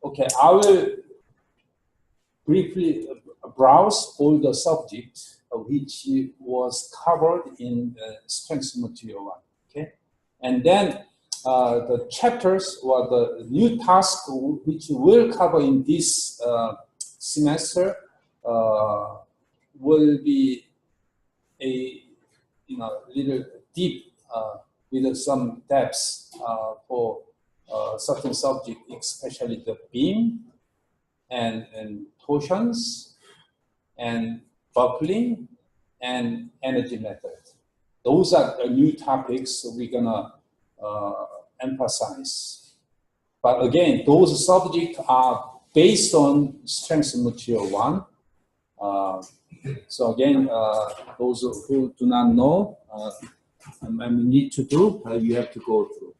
Okay, I will briefly browse all the subjects which was covered in strength material 1. Okay, and then the chapters or the new task which we'll cover in this semester will be a little deep with some depths for certain subject, especially the beam and torsions and buckling and energy method. Those are the new topics we're gonna emphasize. But again, those subjects are based on strength material 1. So again, those who do not know, need to do, you have to go through.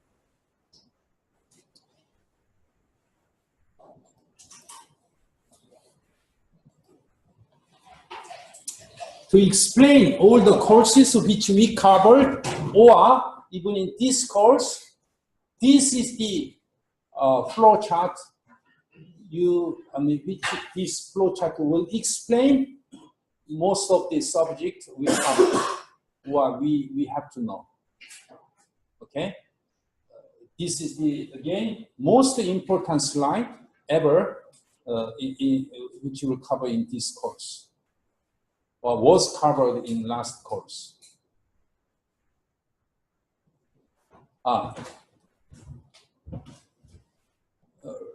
To explain all the courses which we covered, or even in this course, this is the flow chart. Which this flow chart will explain most of the subject we covered, or we have to know. Okay, this is the again most important slide ever, which we will cover in this course, or was covered in last course.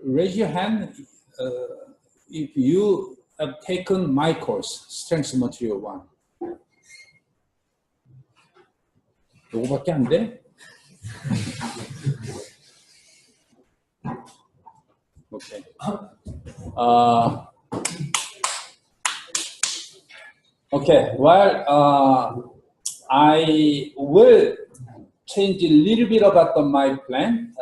Raise your hand if you have taken my course, Strength Material 1. 요거밖에 안 돼? Okay. Okay, well, I will change a little bit about my plan.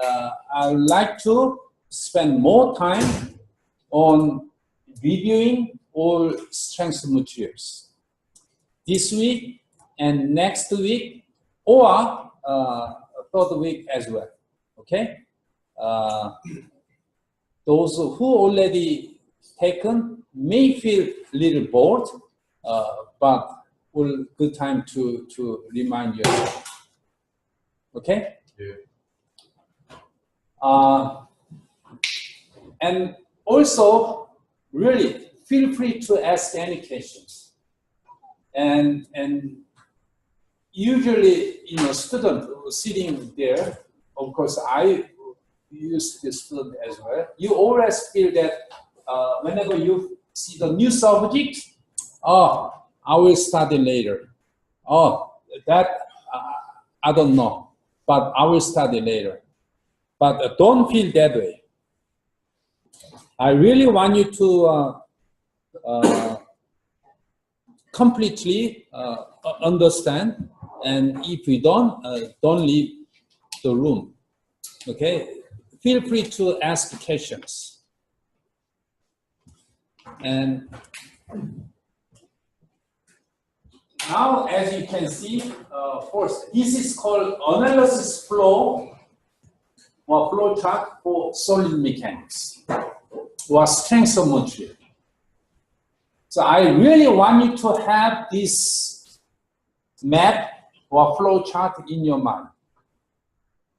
I would like to spend more time on reviewing all strength materials this week and next week, or third week as well. Okay, those who already taken may feel a little bored, but will good time to remind you. Okay. Yeah. And also, really feel free to ask any questions. And usually, student sitting there, of course, I used to be a student as well. You always feel that whenever you see the new subject, oh, I will study later. Oh, that I don't know, but I will study later. But don't feel that way. I really want you to completely understand, and if you don't leave the room. Okay, feel free to ask questions. And now, as you can see, first, this is called analysis flow or flow chart for solid mechanics or strength of material. So I really want you to have this map or flow chart in your mind.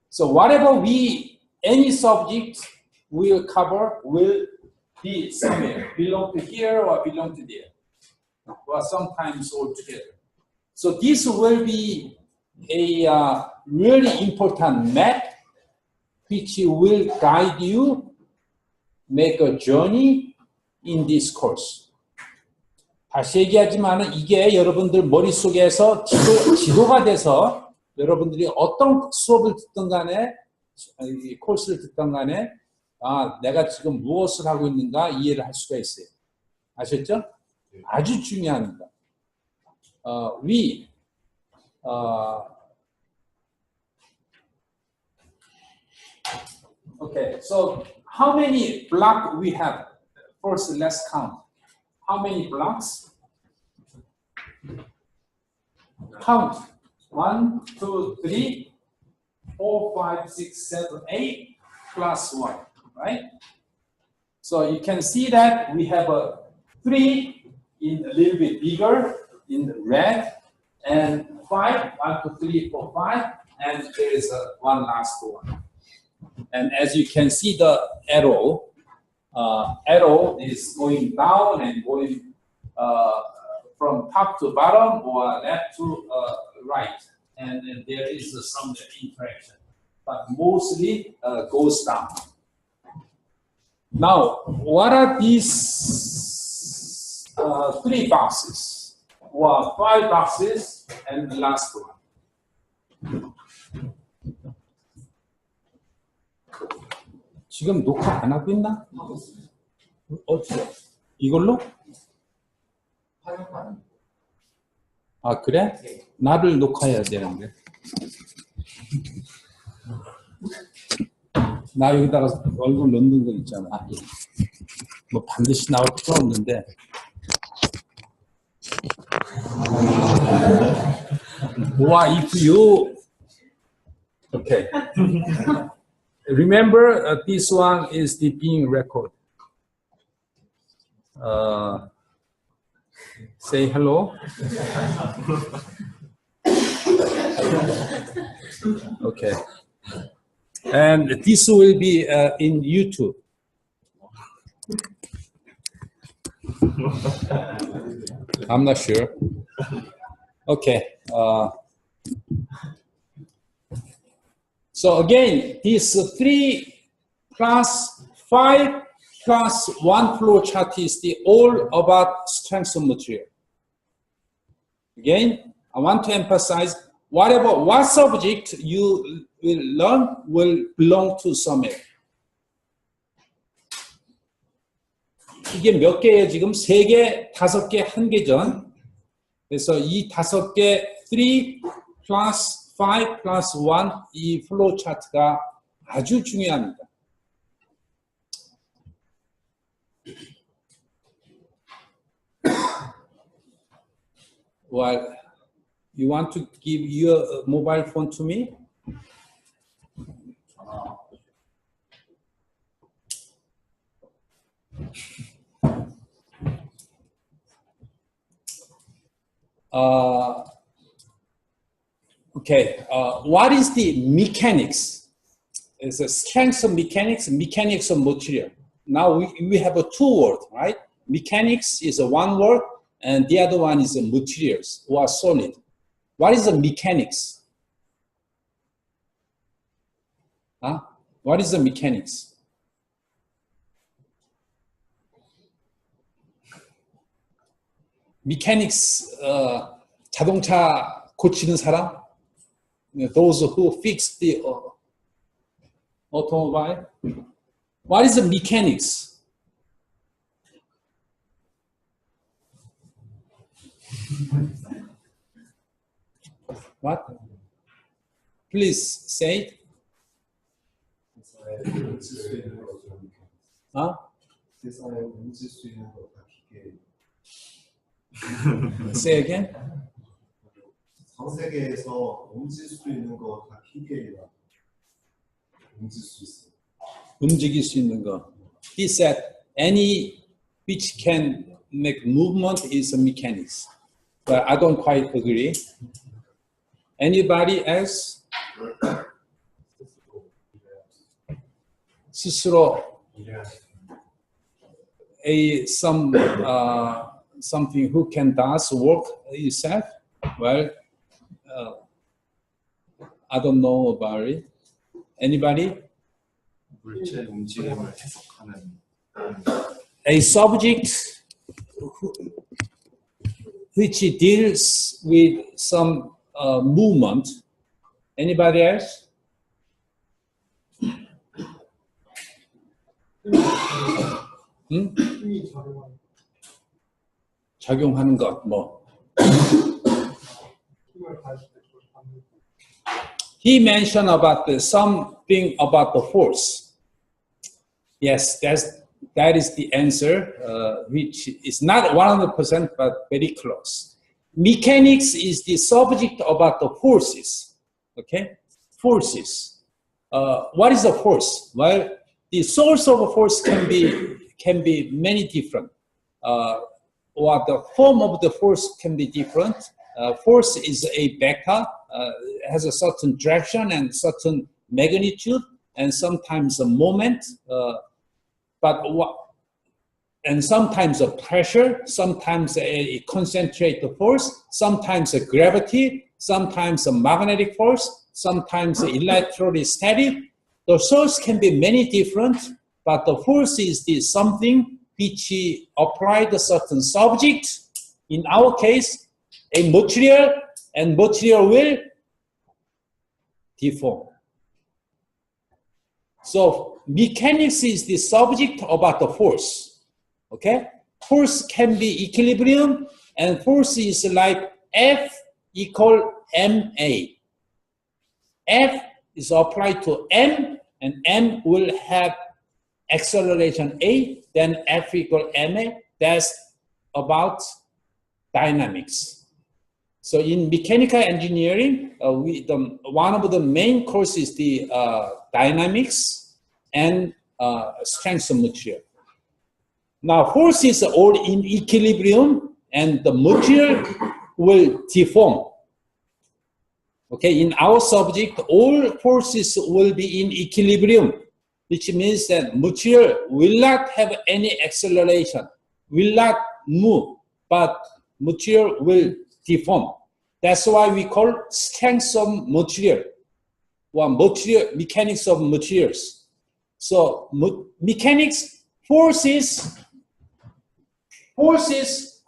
So whatever any subject we'll cover will be somewhere, belong to here or belong to there, or sometimes all together. So this will be a really important map which will guide you make a journey in this course. 다시 얘기하지만 이게 여러분들 머릿속에서 지도가 돼서 여러분들이 어떤 수업을 듣든 간에 코스를 듣든 간에 내가 지금 무엇을 하고 있는가 이해를 할 수가 있어요. 아셨죠? 아주 중요합니다. Okay, so how many blocks we have? First, let's count. How many blocks? Count. 1, 2, 3, 4, 5, 6, 7, 8 plus 1, right? So you can see that we have a 3 in a little bit bigger in red, and 5, 1, 2, 3, 4, 5, and there is one last one. And as you can see, the arrow is going down and going from top to bottom or left to right, and then there is some interaction, but mostly goes down. Now, what are these 3 boxes? Well, 5 boxes and the last one. 지금 녹화 안 하고 있나? 이걸로? 아, 그래? 나를 녹화해야 되는데. 나 여기다가 얼굴 넣는 거 있잖아. 뭐 반드시 나올 필요 없는데. 와, if you okay. Remember, this one is the being record. Say hello. Okay. And this will be in YouTube. I'm not sure. Okay. So again, this 3 plus 5 plus 1 flow chart is the all about strength of material. Again, I want to emphasize what subject you will learn will belong to some area. 이게 몇 개예요? 지금 3개, 5개, 1개전. 그래서 이 5개 3 plus 5 plus 1 이 플로우 차트가 아주 중요합니다. Well, you want to give your mobile phone to me? Okay, what is the mechanics? It's a strength of mechanics, mechanics of material. Now we have a 2 word, right? Mechanics is a 1 word, and the other one is materials or solid. What is the mechanics? Huh? What is the mechanics? Mechanics, 자동차 고치는 사람? Those who fix the automobile? What is the mechanics? What? Please say it. Huh? Say again. 전 세계에서 움직일 수 있는 거 다 기계라. 움직일 수 있어. 움직일 수 있는 거. He said any which can make movement is a mechanics. But I don't quite agree. Anybody else? 스스로 something who can does work itself? Well, I don't know about it. Anybody? 물체 움직임을 해석하는. A subject which deals with some movement. Anybody else? 작용하는 것 뭐? He mentioned about something about the force. Yes, that is the answer, which is not 100% but very close. Mechanics is the subject about the forces. Okay, forces. What is a force? Well, the source of a force can be can be many different. Or the form of the force can be different. Force is a vector, has a certain direction and certain magnitude, and sometimes a moment, and sometimes a pressure, sometimes a concentrated force, sometimes a gravity, sometimes a magnetic force, sometimes electrostatic. The source can be many different, but the force is the something which applied a certain subject. In our case, a material, and material will deform. So mechanics is the subject about the force. Okay? Force can be equilibrium, and force is like F equal ma. F is applied to m, and m will have acceleration a, then F equal ma. That's about dynamics. So in mechanical engineering, one of the main courses is the dynamics and strength of material. Now, force is all in equilibrium, and the material will deform. Okay, in our subject, all forces will be in equilibrium, which means that material will not have any acceleration, will not move, but material will deform. That's why we call strength of material, or mechanics of materials. So mechanics, forces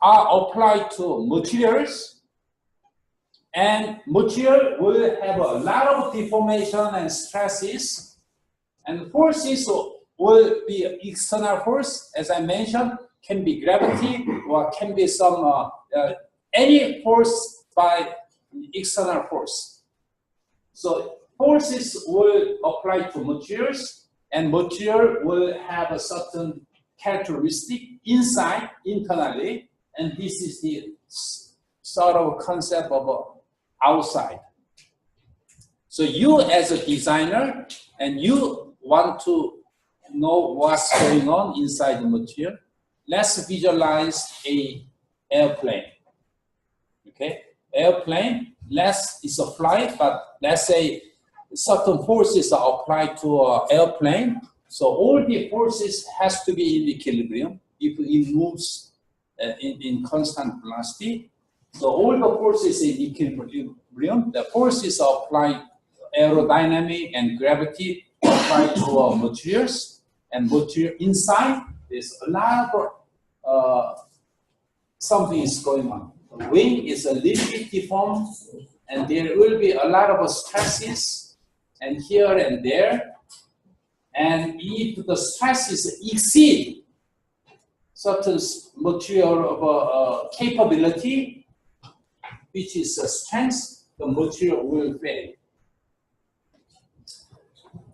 are applied to materials, and material will have a lot of deformation and stresses, and forces will be external force, as I mentioned, can be gravity or can be some any force by external force. So forces will apply to materials, and material will have a certain characteristic inside, internally, and this is the sort of concept of outside. So you as a designer, and you want to know what's going on inside the material, let's visualize a airplane. Okay, airplane, it's a flight, but let's say certain forces are applied to an airplane. So all the forces has to be in equilibrium if it moves in constant velocity. So all the forces in equilibrium, the forces are applied, aerodynamic and gravity applied to materials, and material inside, there's a lot of something is going on. The wing is a little bit deformed, and there will be a lot of stresses, and here and there. And if the stresses exceed certain material of capability, which is a strength, the material will fail.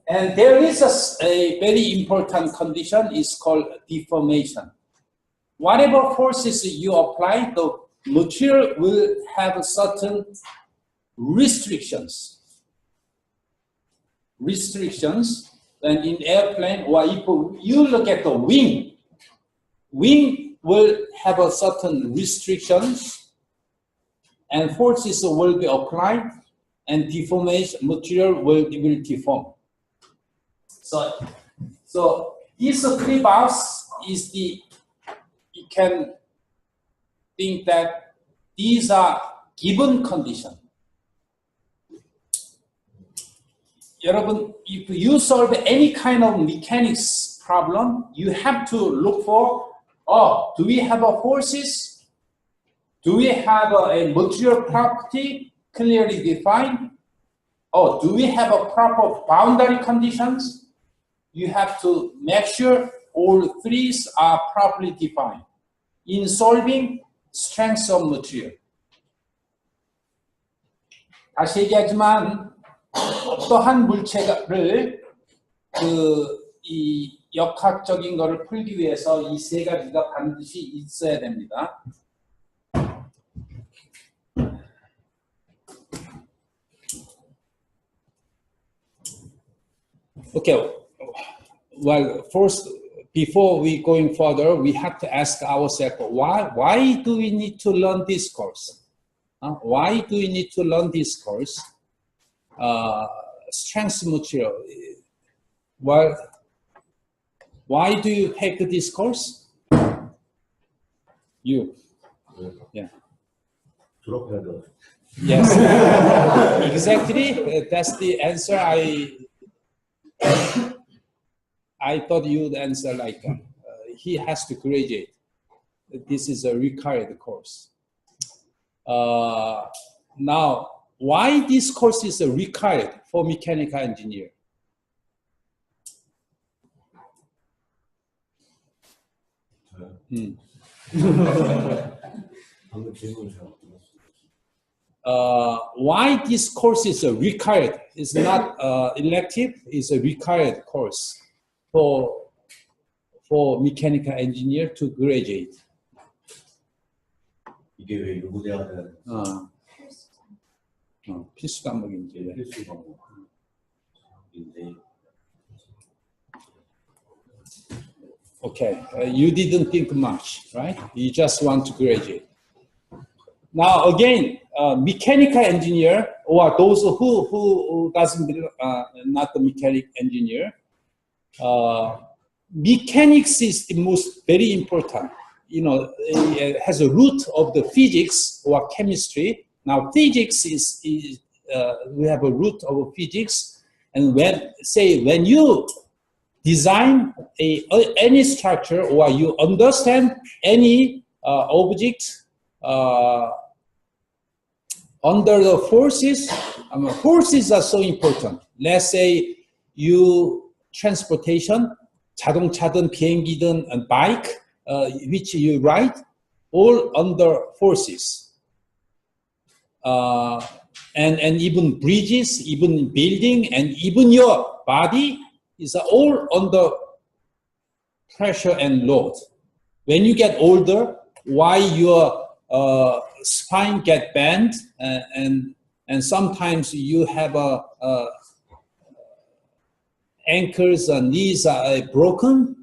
And there is a very important condition, it's called deformation. Whatever forces you apply, the material will have certain restrictions. And in airplane, or if you look at the wing will have a certain restrictions, and forces will be applied, and deformation, material will deform. So this three bars is the, you can think that these are given conditions. 여러분, if you solve any kind of mechanics problem, you have to look for, do we have a forces? Do we have a material property clearly defined? Do we have a proper boundary conditions? You have to make sure all three are properly defined in solving strength of material. 다시 얘기하지만 어떠한 물체를 이 역학적인 거를 풀기 위해서 이 세 가지가 반드시 있어야 됩니다. Okay. Well, first before we going further, we have to ask ourselves, why do we need to learn this course? Why do we need to learn this course? Strength material. Well, why do you take this course? You. Yeah. 졸업해야 Yes. Exactly. That's the answer. I thought you'd answer like he has to graduate. This is a required course. Now, why this course is required for mechanical engineer? 방금 질문을 잘 why this course is required? It's not elective. It's a required course for mechanical engineer to graduate. 이게 왜 요구돼야 되는 필수 과목인지. 필수 과목인데. Okay, you didn't think much, right? You just want to graduate. Now again, mechanical engineer or those who doesn't not the mechanic engineer, mechanics is the most very important. You know, it has a root of the physics or chemistry. Now physics is we have a root of physics, and when you design any structure or you understand any object under the forces, forces are so important. Let's say you transportation, 자동차든 비행기든 and bike, which you ride, all under forces. And even bridges, even building, and even your body is all under pressure and load. When you get older, why your spine get bent and sometimes you have ankles and knees are broken.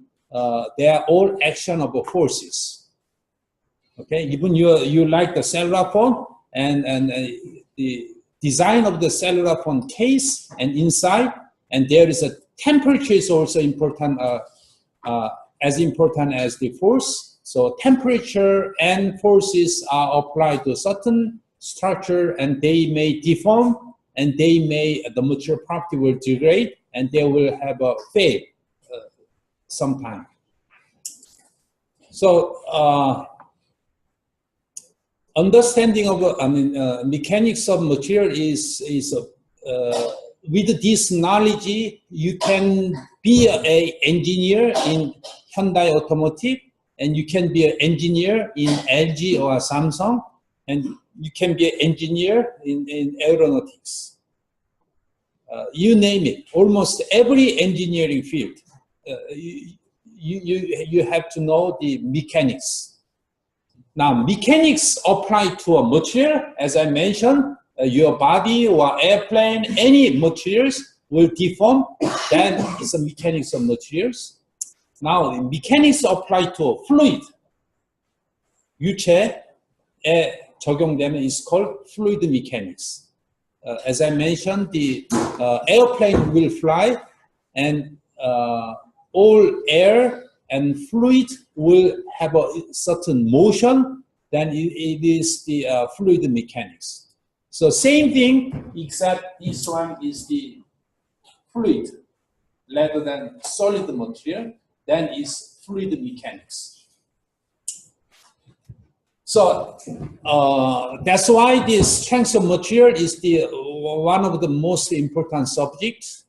They are all action of forces. Okay, even you like the cellular phone and the design of the cellular phone case and inside, and there is a temperature is also important, as important as the force. So temperature and forces are applied to certain structure, and they may deform, and the material property will degrade, and they will have a fail sometime. So understanding of mechanics of material is with this knowledge you can be an engineer in Hyundai Automotive, and you can be an engineer in LG or Samsung, and you can be an engineer in aeronautics. You name it, almost every engineering field. You have to know the mechanics. Now, mechanics apply to a material, as I mentioned, your body or airplane, any materials will deform, then it's a mechanics of materials. Now, the mechanics apply to a fluid. 유체에 적용되면 is called fluid mechanics. As I mentioned, the airplane will fly, and all air and fluid will have a certain motion, then it is the fluid mechanics. So same thing, except this one is the fluid rather than solid material, then is fluid mechanics. So that's why the strength of material is one of the most important subjects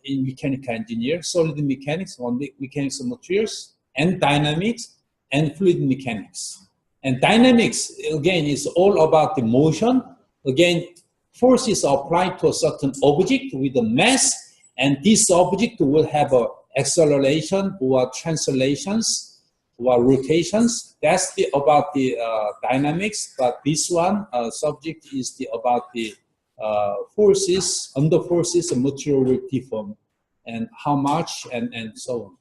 in mechanical engineering, solid mechanics, or mechanics of materials, and dynamics, and fluid mechanics. And dynamics, again, is all about the motion. Again, force is applied to a certain object with a mass, and this object will have a acceleration or translations or rotations. That's about the dynamics, but this one subject is about the forces, under forces, the material will deform, and how much, and so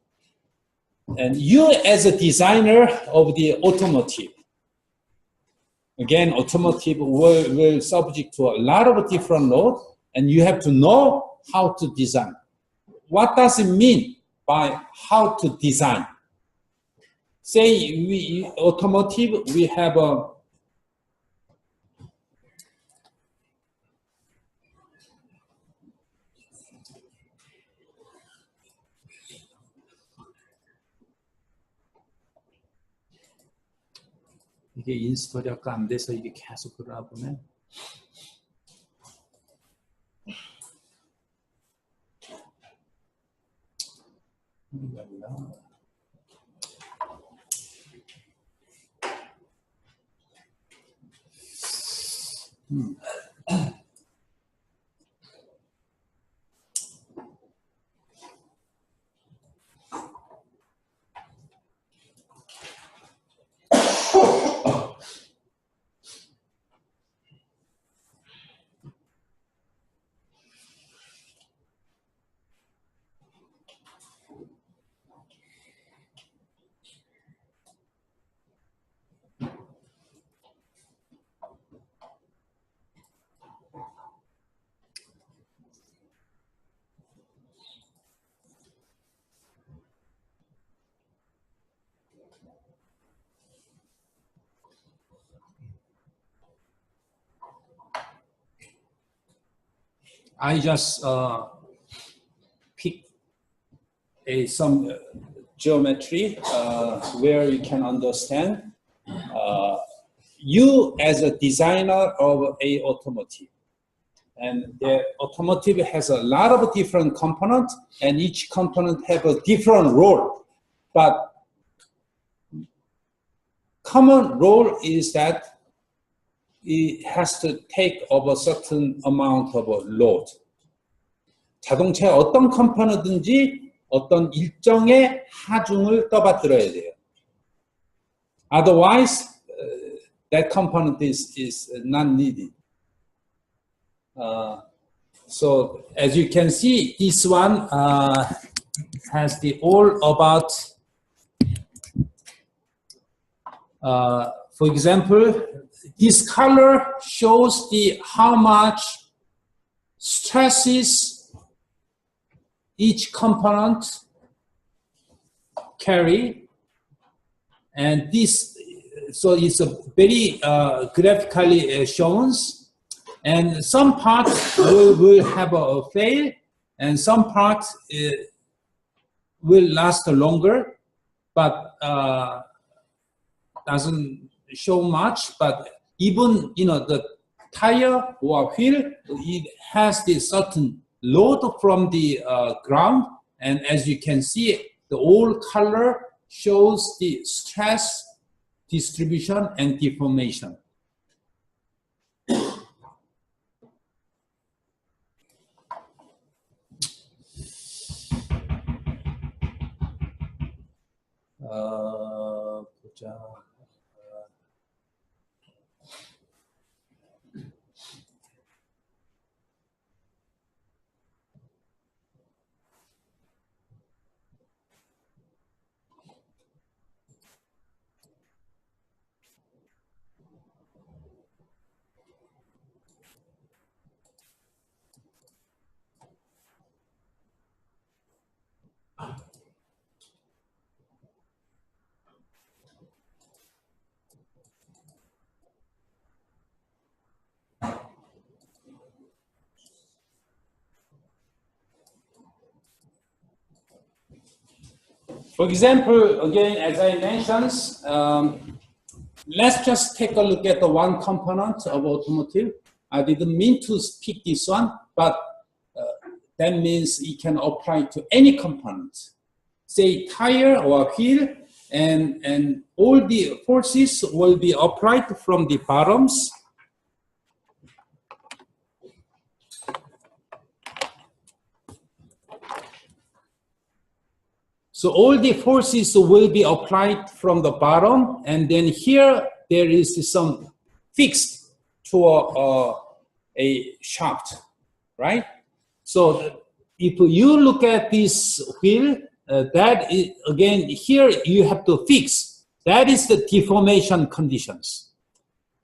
on. And you as a designer of the automotive, again, automotive will subject to a lot of different load, and you have to know how to design. What does it mean by how to design? Say automotive, we have a 이게 인스톨이 아까 안 돼서 이게 계속 그러나 보네. I just pick some geometry where you can understand you as a designer of a automotive. And the automotive has a lot of different components, and each component have a different role. But common role is that it has to take up a certain amount of load. 자동차의 어떤 컴포넌트든지 어떤 일정의 하중을 떠받들어야 돼요. Otherwise, that component is not needed. So as you can see, this one has the all about. For example, this color shows the how much stresses each component carry, and this, so it's a very graphically shown, and some parts will have a fail, and some parts will last longer, but doesn't show much. But even the tire or wheel, it has this certain load from the ground, and as you can see, the old color shows the stress distribution and deformation. 보자. For example, again, as I mentioned, let's just take a look at the one component of automotive. I didn't mean to pick this one, but that means it can apply to any component. Say tire or wheel, and all the forces will be applied from the bottoms. So all the forces will be applied from the bottom, and then here there is some fixed to a shaft, right? So if you look at this wheel, that is, again, here you have to fix. That is the deformation conditions.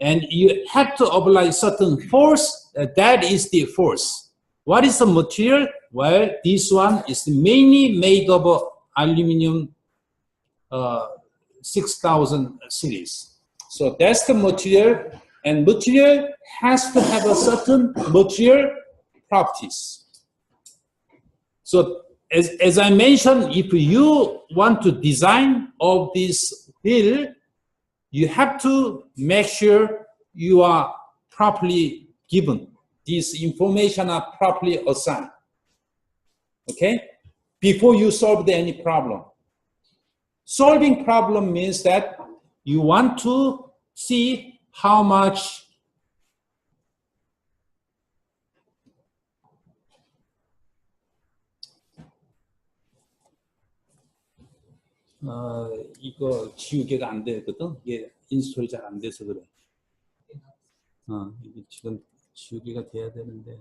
And you have to apply certain force, that is the force. What is the material? Well, this one is mainly made of aluminum 6000 series. So that's the material, and material has to have a certain material properties. So as I mentioned, if you want to design of this wheel, you have to make sure you are properly given. These information are properly assigned, okay? Before you solve any problem. Solving problem means that you want to see how much 이거 지우개가 안 되거든. 이게 인스톨이 잘 안 돼서 그래. 이게 지금 지우개가 돼야 되는데.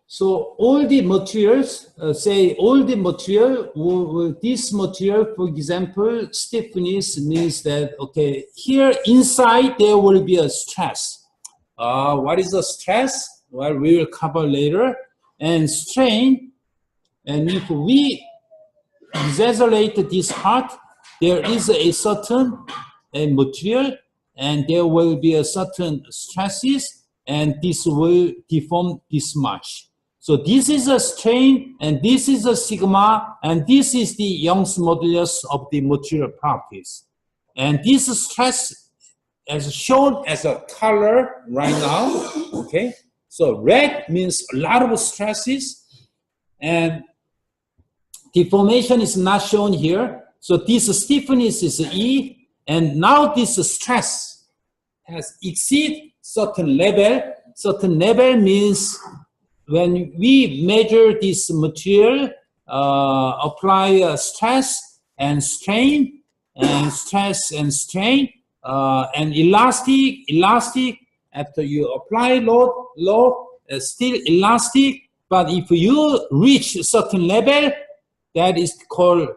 So all the materials, say all the material, this material, for example, stiffness means that, okay, here inside there will be a stress. What is the stress? Well, we will cover later. And strain, and if we exaggerate this part, there is a certain material, and there will be a certain stresses, and this will deform this much. So this is a strain, and this is a sigma, and this is the Young's modulus of the material properties. And this stress is shown as a color right now, okay? So red means a lot of stresses, and deformation is not shown here. So this stiffness is E, and now this stress has exceeded certain level. Certain level means when we measure this material, apply stress and strain, and stress and strain, and elastic, after you apply load, still elastic, but if you reach a certain level, that is called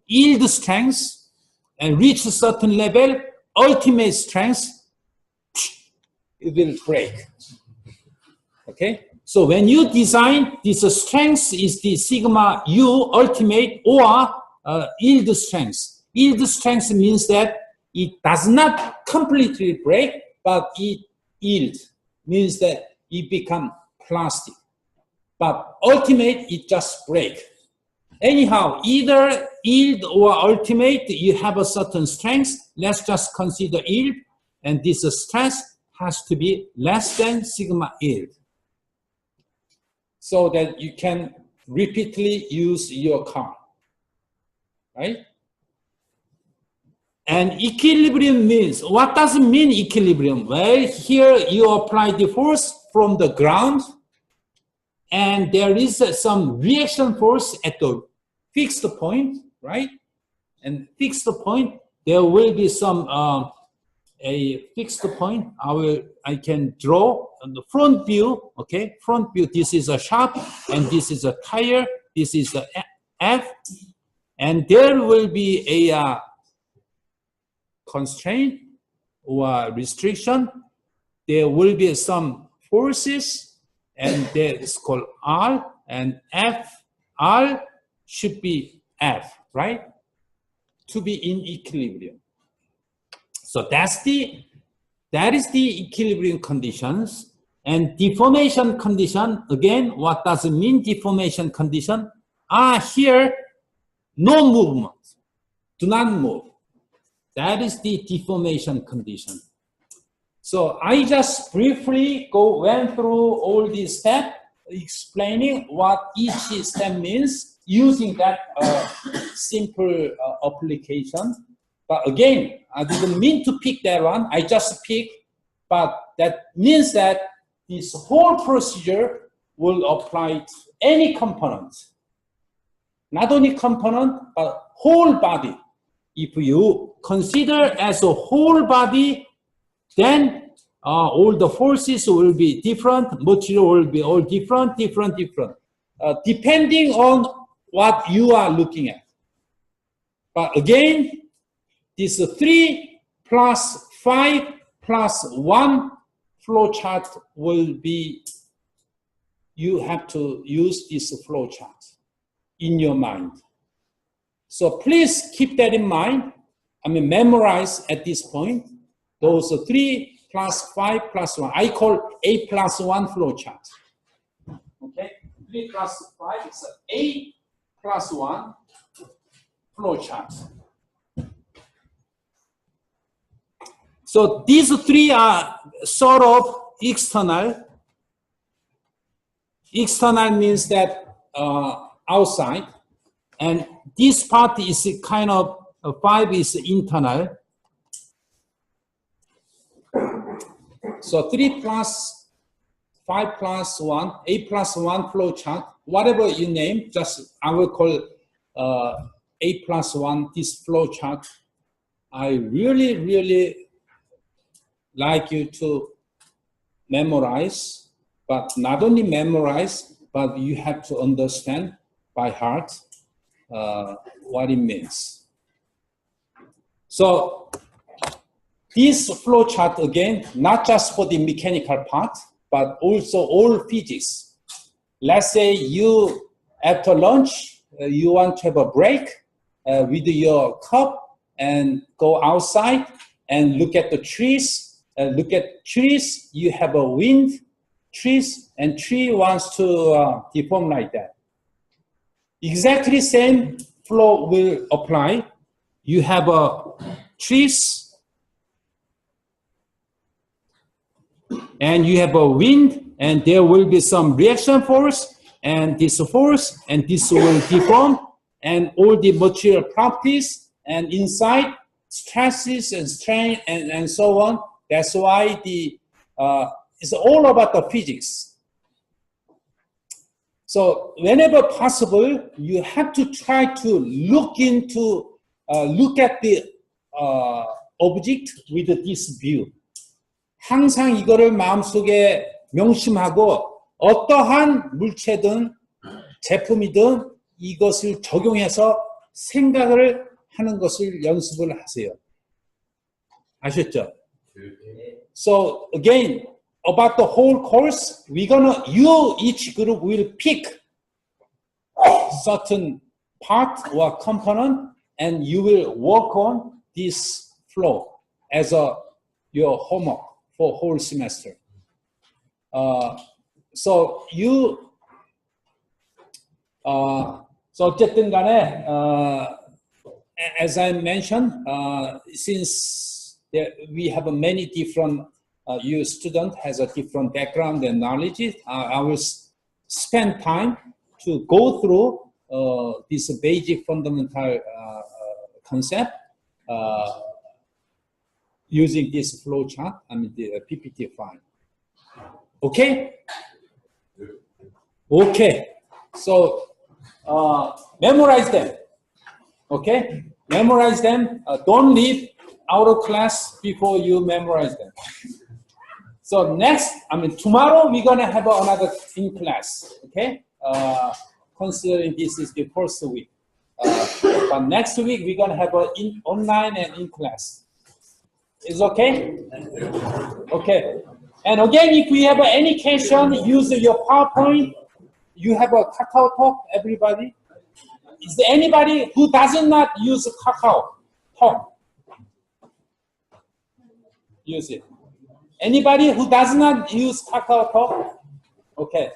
yield strength, and reach a certain level, ultimate strength, it will break. Okay, so when you design, this strength is the sigma U ultimate or yield strength. Yield strength means that it does not completely break, but it yield means that it become plastic. But ultimate, it just break. Anyhow, either yield or ultimate, you have a certain strength. Let's just consider yield, and this stress has to be less than sigma yield, so that you can repeatedly use your car, right? And equilibrium means, what does it mean, equilibrium? Well, here you apply the force from the ground, and there is some reaction force at the fixed point, right? And fixed point, there will be some a fixed point. I can draw on the front view. Okay, front view. This is a shaft, and this is a tire. This is a F, and there will be a constraint or restriction. There will be some forces, and that is called R, and F. R should be F, right? To be in equilibrium. So that is the equilibrium conditions. And deformation condition, again, what does it mean, deformation condition? Here, no movement, do not move. That is the deformation condition. So I just briefly went through all these steps, explaining what each step means using that simple application. But again, I didn't mean to pick that one. I just picked, but that means that this whole procedure will apply to any component. Not only component, but whole body. If you consider as a whole body, then all the forces will be different, material will be all different. Depending on what you are looking at. But again, this 3 plus 5 plus 1 flow chart will be, you have to use this flow chart in your mind. So please keep that in mind. Memorize at this point. Those 3 plus 5 plus 1. I call A plus 1 flow chart. Okay? 3 plus 5 is A plus 1 flow chart. So these 3 are sort of external. External means that outside. And this part is kind of 5 is internal. So 3 plus 5 plus 1, A plus 1 flow chart, whatever you name, just I will call A plus 1 this flow chart. I really like you to memorize, but not only memorize, but you have to understand by heart what it means. So this flow chart, again, not just for the mechanical part, but also all physics. Let's say you, after lunch, you want to have a break with your cup and go outside and look at the trees. Look at trees, you have a wind, trees, and tree wants to deform like that. Exactly same flow will apply. You have trees, and you have a wind, and there will be some reaction force, and this force, and this will deform, and all the material properties, and inside stresses and strain, and so on. That's why it's all about the physics. So whenever possible, you have to try to look at the object with this view. 항상 이거를 마음속에 명심하고 어떠한 물체든 제품이든 이것을 적용해서 생각을 하는 것을 연습을 하세요. 아셨죠? So again, about the whole course, each group will pick certain part or component, and you will work on this flow as your homework for whole semester. So 어쨌든 간에, as I mentioned, since we have many different, your student has a different background and knowledge, I will spend time to go through this basic fundamental concept using this flow chart, the PPT file. Okay? Okay. So memorize them. Okay? Memorize them. Don't leave out of class before you memorize them. So next, tomorrow we're gonna have another in class. Okay? Considering this is the first week. But next week we're gonna have online and in class. Is okay? Okay. And again, if we have any question, use your PowerPoint. You have a Kakao Talk, everybody. Is there anybody who does not use Kakao Talk? Use it. Anybody who does not use Kakao Talk? Okay.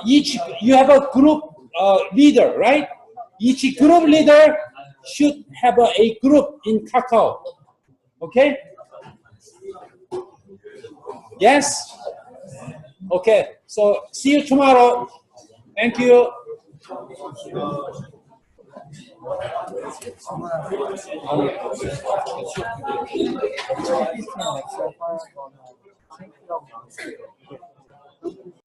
You have a group leader, right? Each group leader should have a group in Kakao. Okay? Yes? Okay. So see you tomorrow. Thank you.